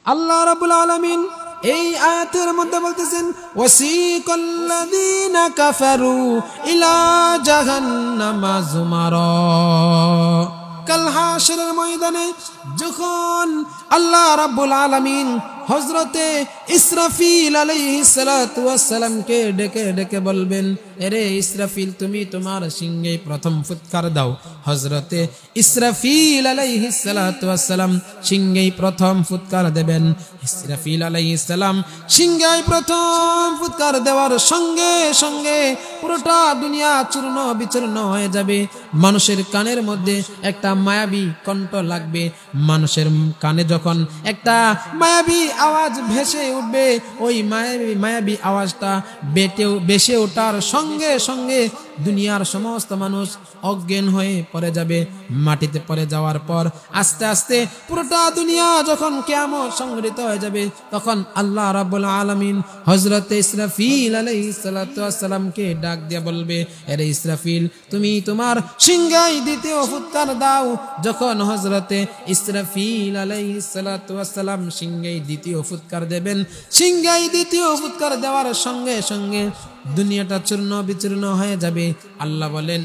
আল্লাহ রাব্বুল আলামিন এই আয়াতের মধ্যে বলতেছেন ওয়াসিকাল্লাযীনা কাফারু ইলা জাহান্নামা যুমারা। কাল হাশরের ময়দানে যখন আল্লাহ রাব্বুল আলামিন হযরতে ইসরাফিল আলাইহিস সালাতু ওয়াস সালামকে ডেকে ডেকে বলবেন, এরে ইসরাফিল তুমি তোমার সিংহে প্রথম ফুৎকার দাও। হযরতে ইসরাফিল আলাইহিস সালাতু ওয়াস সালাম সিংহে প্রথম ফুৎকার দেবেন। ইসরাফিল আলাইহিস সালাম সিংহে প্রথম ফুৎকার দেওয়ার সঙ্গে সঙ্গে পুরোটা দুনিয়া চূর্ণ বিচূর্ণ হয়ে যাবে। মানুষের কানের মধ্যে একটা মায়াবী কণ্ঠ লাগবে। মানুষের কানে যখন একটা মায়াবী আওয়াজ ভেসে উঠবে, ওই মায়াবী আওয়াজটা ভেসে ওঠার সঙ্গে সঙ্গে দুনিয়ার সমস্ত মানুষ অজ্ঞান হয়ে পড়ে যাবে। মাটিতে পড়ে যাওয়ার পর আস্তে আস্তে পুরোটা দুনিয়া যখন কিয়ামত সংঘটিত হয়ে যাবে, তখন আল্লাহ রাব্বুল আলামিন হযরতে ইসরাফিল আলাইহিস সালাতু ওয়াস সালামকে ডাক দিয়ে বলবে, আরে ইসরাফিল তুমি তোমার সিংহায় দ্বিতীয় ফুৎকার দাও। যখন হযরতে ইসরাফিল আলাইহিস সালাতু ওয়াস সালাম সিংহায় দ্বিতীয় ফুৎকার দেবেন, সিংহায় দ্বিতীয় ফুৎকার দেওয়ার সঙ্গে সঙ্গে দুনিয়াটা চূর্ণ বিচূর্ণ হয়ে যাবে। আল্লাহ বলেন